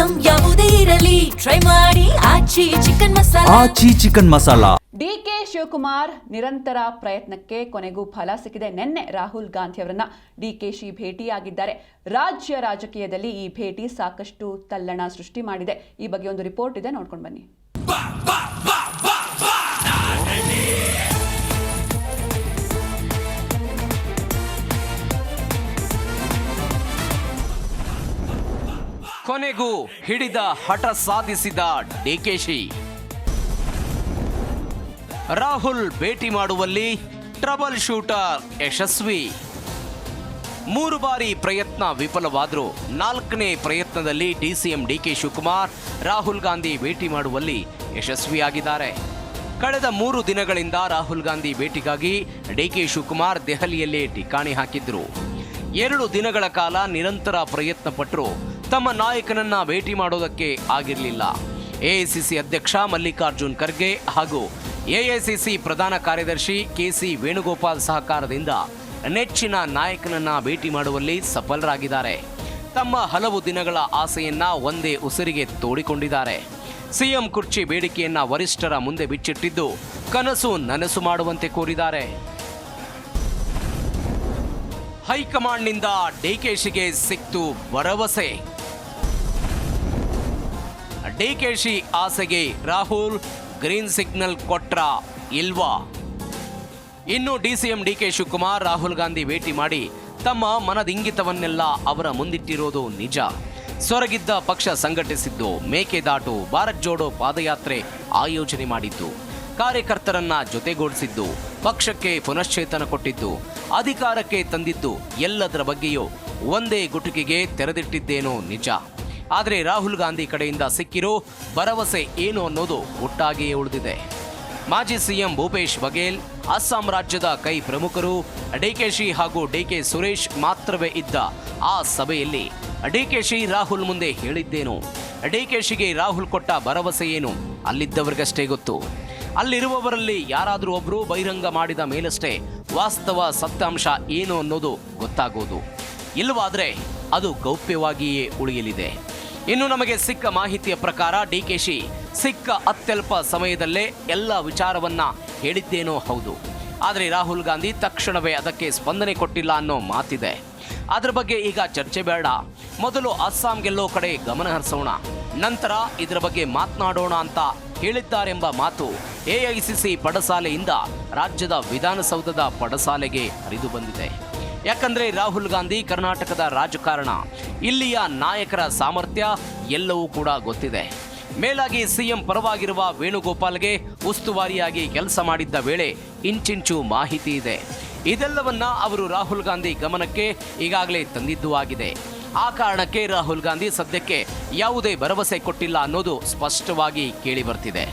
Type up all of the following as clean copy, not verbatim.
Item ಯಾವುದೇ ಇರಲಿ try ಮಾಡಿ ಆಚಿ ಚಿಕನ್ ಮಸಾಲಾ. ಡಿಕೆ ಶಿವಕುಮಾರ್ ನಿರಂತರ ಪ್ರಯತ್ನಕ್ಕೆ ಕೊನೆಗೂ ಫಲ ಸಿಕ್ಕಿದೆ. ನಿನ್ನೆ ರಾಹುಲ್ ಗಾಂಧಿ ಅವರನ್ನ ಡಿಕೆಶಿ ಭೇಟಿಯಾಗಿದ್ದಾರೆ. ರಾಜ್ಯ ರಾಜಕೀಯದಲ್ಲಿ ಈ ಭೇಟಿ ಸಾಕಷ್ಟು ತಲ್ಲಣ ಸೃಷ್ಟಿ ಮಾಡಿದೆ. ಈ ಬಗ್ಗೆ ಒಂದು ರಿಪೋರ್ಟ್ ಇದೆ, ನೋಡ್ಕೊಂಡು ಬನ್ನಿ. ಕೊನೆಗೂ ಹಿಡಿದ ಹಠ ಸಾಧಿಸಿದ ಡಿಕೆಶಿ. ರಾಹುಲ್ ಭೇಟಿ ಮಾಡುವಲ್ಲಿ ಟ್ರಬಲ್ ಶೂಟರ್ ಯಶಸ್ವಿ. 3 ಬಾರಿ ಪ್ರಯತ್ನ ವಿಫಲವಾದರೂ 4ನೇ ಪ್ರಯತ್ನದಲ್ಲಿ ಡಿಸಿಎಂ ಡಿಕೆ ಶಿವಕುಮಾರ್ ರಾಹುಲ್ ಗಾಂಧಿ ಭೇಟಿ ಮಾಡುವಲ್ಲಿ ಯಶಸ್ವಿಯಾಗಿದ್ದಾರೆ. ಕಳೆದ 3 ದಿನಗಳಿಂದ ರಾಹುಲ್ ಗಾಂಧಿ ಭೇಟಿಗಾಗಿ ಡಿಕೆ ಶಿವಕುಮಾರ್ ದೆಹಲಿಯಲ್ಲೇ ಠಿಕಾಣಿ ಹಾಕಿದ್ರು. 2 ದಿನಗಳ ಕಾಲ ನಿರಂತರ ಪ್ರಯತ್ನ ಪಟ್ಟರು ತಮ್ಮ ನಾಯಕನನ್ನ ಭೇಟಿ ಮಾಡೋದಕ್ಕೆ ಆಗಿರಲಿಲ್ಲ. ಎಐಸಿಸಿ ಅಧ್ಯಕ್ಷ ಮಲ್ಲಿಕಾರ್ಜುನ್ ಖರ್ಗೆ ಹಾಗೂ ಎಐಸಿಸಿ ಪ್ರಧಾನ ಕಾರ್ಯದರ್ಶಿ ಕೆಸಿ ವೇಣುಗೋಪಾಲ್ ಸಹಕಾರದಿಂದ ನೆಚ್ಚಿನ ನಾಯಕನನ್ನ ಭೇಟಿ ಮಾಡುವಲ್ಲಿ ಸಫಲರಾಗಿದ್ದಾರೆ. ತಮ್ಮ ಹಲವು ದಿನಗಳ ಆಸೆಯನ್ನ ಒಂದೇ ಉಸಿರಿಗೆ ತೋಡಿಕೊಂಡಿದ್ದಾರೆ. ಸಿಎಂ ಕುರ್ಚಿ ಬೇಡಿಕೆಯನ್ನ ವರಿಷ್ಠರ ಮುಂದೆ ಬಿಚ್ಚಿಟ್ಟಿದ್ದು ಕನಸು ನನಸು ಮಾಡುವಂತೆ ಕೋರಿದ್ದಾರೆ. ಹೈಕಮಾಂಡ್ನಿಂದ ಡಿಕೆಶಿಗೆ ಸಿಕ್ತು ಭರವಸೆ. ಡಿಕೆಶಿ ಆಸೆಗೆ ರಾಹುಲ್ ಗ್ರೀನ್ ಸಿಗ್ನಲ್ ಕೊಟ್ರ ಇಲ್ವಾ? ಇನ್ನು ಡಿಸಿಎಂ ಡಿಕೆ ಶಿವಕುಮಾರ್ ರಾಹುಲ್ ಗಾಂಧಿ ಭೇಟಿ ಮಾಡಿ ತಮ್ಮ ಮನದಿಂಗಿತವನ್ನೆಲ್ಲ ಅವರ ಮುಂದಿಟ್ಟಿರೋದು ನಿಜ. ಸೊರಗಿದ್ದ ಪಕ್ಷ ಸಂಘಟಿಸಿದ್ದು, ಮೇಕೆದಾಟು, ಭಾರತ್ ಜೋಡೋ ಪಾದಯಾತ್ರೆ ಆಯೋಜನೆ ಮಾಡಿದ್ದು, ಕಾರ್ಯಕರ್ತರನ್ನ ಜೊತೆಗೂಡಿಸಿದ್ದು, ಪಕ್ಷಕ್ಕೆ ಪುನಶ್ಚೇತನ ಕೊಟ್ಟಿದ್ದು, ಅಧಿಕಾರಕ್ಕೆ ತಂದಿದ್ದು ಎಲ್ಲದರ ಬಗ್ಗೆಯೂ ಒಂದೇ ಗುಟುಕಿಗೆ ತೆರೆದಿಟ್ಟಿದ್ದೇನೋ ನಿಜ. ಆದರೆ ರಾಹುಲ್ ಗಾಂಧಿ ಕಡೆಯಿಂದ ಸಿಕ್ಕಿರೋ ಭರವಸೆ ಏನು ಅನ್ನೋದು ಒಟ್ಟಾಗಿಯೇ ಉಳಿದಿದೆ. ಮಾಜಿ ಸಿಎಂ ಭೂಪೇಶ್ ಬಘೇಲ್, ಅಸ್ಸಾಂ ರಾಜ್ಯದ ಕೈ ಪ್ರಮುಖರು, ಡಿಕೆಶಿ ಹಾಗೂ ಡಿಕೆ ಸುರೇಶ್ ಮಾತ್ರವೇ ಇದ್ದ ಆ ಸಭೆಯಲ್ಲಿ ಡಿಕೆಶಿ ರಾಹುಲ್ ಮುಂದೆ ಹೇಳಿದ್ದೇನು? ಡಿಕೆಶಿಗೆ ರಾಹುಲ್ ಕೊಟ್ಟ ಭರವಸೆ ಏನು? ಅಲ್ಲಿದ್ದವರಿಗಷ್ಟೇ ಗೊತ್ತು. ಅಲ್ಲಿರುವವರಲ್ಲಿ ಯಾರಾದರೂ ಒಬ್ಬರು ಬಹಿರಂಗ ಮಾಡಿದ ಮೇಲಷ್ಟೇ ವಾಸ್ತವ ಸತ್ಯಾಂಶ ಏನು ಅನ್ನೋದು ಗೊತ್ತಾಗೋದು. ಇಲ್ಲವಾದರೆ ಅದು ಗೌಪ್ಯವಾಗಿಯೇ ಉಳಿಯಲಿದೆ. ಇನ್ನು ನಮಗೆ ಸಿಕ್ಕ ಮಾಹಿತಿಯ ಪ್ರಕಾರ ಡಿಕೆಶಿ ಸಿಕ್ಕ ಅತ್ಯಲ್ಪ ಸಮಯದಲ್ಲೇ ಎಲ್ಲ ವಿಚಾರವನ್ನ ಹೇಳಿದ್ದೇನೋ ಹೌದು. ಆದರೆ ರಾಹುಲ್ ಗಾಂಧಿ ತಕ್ಷಣವೇ ಅದಕ್ಕೆ ಸ್ಪಂದನೆ ಕೊಟ್ಟಿಲ್ಲ ಅನ್ನೋ ಮಾತಿದೆ. ಅದರ ಬಗ್ಗೆ ಈಗ ಚರ್ಚೆ ಬೇಡ. ಮೊದಲು ಅಸ್ಸಾಂ ಗೆಲ್ಲೋ ಕಡೆ ಗಮನ ಹರಿಸೋಣ, ನಂತರ ಇದರ ಬಗ್ಗೆ ಮಾತನಾಡೋಣ ಅಂತ ಹೇಳಿದ್ದಾರೆಂಬ ಮಾತು ಎಐಸಿಸಿ ಪಡಸಾಲೆಯಿಂದ ರಾಜ್ಯದ ವಿಧಾನಸೌಧದ ಪಡಸಾಲೆಗೆ ಹರಿದು ಬಂದಿದೆ. ಯಾಕಂದ್ರೆ ರಾಹುಲ್ ಗಾಂಧಿ ಕರ್ನಾಟಕದ ರಾಜಕಾರಣ, ಇಲ್ಲಿಯ ನಾಯಕರ ಸಾಮರ್ಥ್ಯ ಎಲ್ಲವೂ ಕೂಡ ಗೊತ್ತಿದೆ. ಮೇಲಾಗಿ ಸಿಎಂ ಪರವಾಗಿರುವ ವೇಣುಗೋಪಾಲ್ಗೆ ಉಸ್ತುವಾರಿಯಾಗಿ ಕೆಲಸ ಮಾಡಿದ್ದ ವೇಳೆ ಇಂಚಿಂಚು ಮಾಹಿತಿ ಇದೆ. ಇದೆಲ್ಲವನ್ನ ಅವರು ರಾಹುಲ್ ಗಾಂಧಿ ಗಮನಕ್ಕೆ ಈಗಾಗಲೇ ತಂದಿದ್ದೂ ಆಗಿದೆ. ಆ ಕಾರಣಕ್ಕೆ ರಾಹುಲ್ ಗಾಂಧಿ ಸದ್ಯಕ್ಕೆ ಯಾವುದೇ ಭರವಸೆ ಕೊಟ್ಟಿಲ್ಲ ಅನ್ನೋದು ಸ್ಪಷ್ಟವಾಗಿ ಕೇಳಿ ಬರ್ತಿದೆ.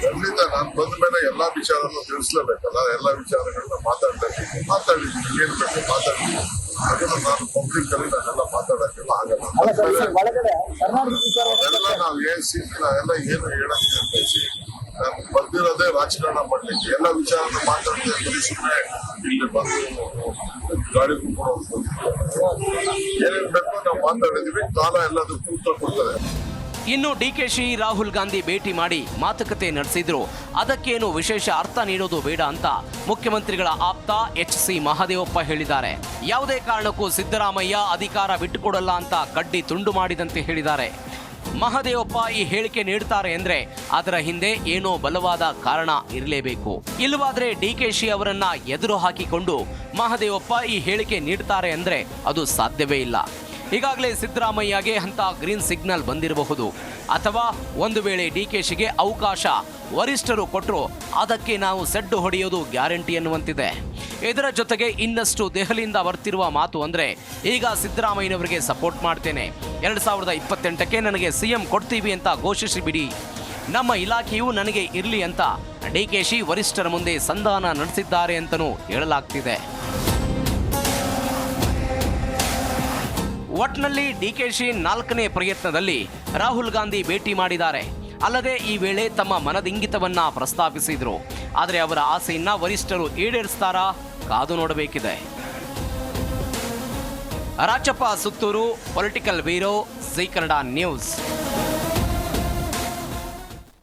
ಖಂಡಿತ ನಾನು ಬಂದ ಮೇಲೆ ಎಲ್ಲಾ ವಿಚಾರವನ್ನು ತಿಳಿಸ್ಲೇಬೇಕಲ್ಲ. ಎಲ್ಲಾ ವಿಚಾರಗಳನ್ನ ಮಾತಾಡಿದ್ದೀನಿ ಏನ್ ಬೇಕು ಮಾತಾಡಿದ್ದೀನಿ. ಅದನ್ನ ನಾನು ಪಬ್ಲಿಕ್ ಅಲ್ಲಿ ನಾನೆಲ್ಲ ಮಾತಾಡಕ್ಕೆಲ್ಲ ಆಗಲ್ಲ. ಎಲ್ಲ ನಾವು ನಾವೆಲ್ಲ ಏನು ಹೇಳಕ್ಕೆ ಬಯಸಿ ನಾನು ಬಂದಿರೋದೇ ರಾಜಕಾರಣ ಮಾಡ್ಲಿಕ್ಕೆ. ಎಲ್ಲ ವಿಚಾರನ ಮಾತಾಡ್ತೀನಿ. ಸುಮ್ಮನೆ ಇಲ್ಲಿ ಬಂದು ಗಾಡಿ ಕುತ್ಕೊಂಡು ಏನೇನ್ ಬೇಕೋ ನಾವು ಮಾತಾಡಿದೀವಿ. ಕಾಲ ಎಲ್ಲದಕ್ಕೂ ಉತ್ತರ ಕೊಡ್ತಾರೆ. ಇನ್ನು ಡಿಕೆಶಿ ರಾಹುಲ್ ಗಾಂಧಿ ಭೇಟಿ ಮಾಡಿ ಮಾತುಕತೆ ನಡೆಸಿದ್ರು, ಅದಕ್ಕೇನು ವಿಶೇಷ ಅರ್ಥ ನೀಡೋದು ಬೇಡ ಅಂತ ಮುಖ್ಯಮಂತ್ರಿಗಳ ಆಪ್ತ ಎಚ್.ಸಿ. ಮಹದೇವಪ್ಪ ಹೇಳಿದ್ದಾರೆ. ಯಾವುದೇ ಕಾರಣಕ್ಕೂ ಸಿದ್ದರಾಮಯ್ಯ ಅಧಿಕಾರ ಬಿಟ್ಟುಕೊಡಲ್ಲ ಅಂತ ಕಡ್ಡಿ ತುಂಡು ಮಾಡಿದಂತೆ ಹೇಳಿದ್ದಾರೆ. ಮಹದೇವಪ್ಪ ಈ ಹೇಳಿಕೆ ನೀಡ್ತಾರೆ ಅಂದ್ರೆ ಅದರ ಹಿಂದೆ ಏನೋ ಬಲವಾದ ಕಾರಣ ಇರಲೇಬೇಕು. ಇಲ್ಲವಾದ್ರೆ ಡಿಕೆಶಿ ಅವರನ್ನ ಎದುರು ಹಾಕಿಕೊಂಡು ಮಹದೇವಪ್ಪ ಈ ಹೇಳಿಕೆ ನೀಡ್ತಾರೆ ಅಂದ್ರೆ ಅದು ಸಾಧ್ಯವೇ ಇಲ್ಲ. ಈಗಾಗಲೇ ಸಿದ್ದರಾಮಯ್ಯಗೆ ಅಂತ ಗ್ರೀನ್ ಸಿಗ್ನಲ್ ಬಂದಿರಬಹುದು, ಅಥವಾ ಒಂದು ವೇಳೆ ಡಿಕೆಶಿಗೆ ಅವಕಾಶ ವರಿಷ್ಠರು ಕೊಟ್ಟರು ಅದಕ್ಕೆ ನಾವು ಸೆಡ್ಡು ಹೊಡೆಯೋದು ಗ್ಯಾರಂಟಿ ಎನ್ನುವಂತಿದೆ. ಇದರ ಜೊತೆಗೆ ಇನ್ನಷ್ಟು ದೆಹಲಿಯಿಂದ ಬರ್ತಿರುವ ಮಾತು ಅಂದ್ರೆ ಈಗ ಸಿದ್ದರಾಮಯ್ಯನವರಿಗೆ ಸಪೋರ್ಟ್ ಮಾಡ್ತೇನೆ, 2028ಕ್ಕೆ ನನಗೆ ಸಿಎಂ ಕೊಡ್ತೀವಿ ಅಂತ ಘೋಷಿಸಿಬಿಡಿ, ನಮ್ಮ ಇಲಾಖೆಯು ನನಗೆ ಇರಲಿ ಅಂತ ಡಿಕೆಶಿ ವರಿಷ್ಠರ ಮುಂದೆ ಸಂಧಾನ ನಡೆಸಿದ್ದಾರೆ ಅಂತಲೂ ಹೇಳಲಾಗ್ತಿದೆ. ಒಟ್ನಲ್ಲಿ ಡಿಕೆಶಿ 4ನೇ ಪ್ರಯತ್ನದಲ್ಲಿ ರಾಹುಲ್ ಗಾಂಧಿ ಭೇಟಿ ಮಾಡಿದ್ದಾರೆ. ಅಲ್ಲದೆ ಈ ವೇಳೆ ತಮ್ಮ ಮನದಿಂಗಿತವನ್ನ ಪ್ರಸ್ತಾಪಿಸಿದ್ರು. ಆದರೆ ಅವರ ಆಸೆಯನ್ನ ವರಿಷ್ಠರು ಈಡೇರಿಸ್ತಾರಾ? ಕಾದು ನೋಡಬೇಕಿದೆ. Rachappa Suttur, political bureau, Zee Kannada news.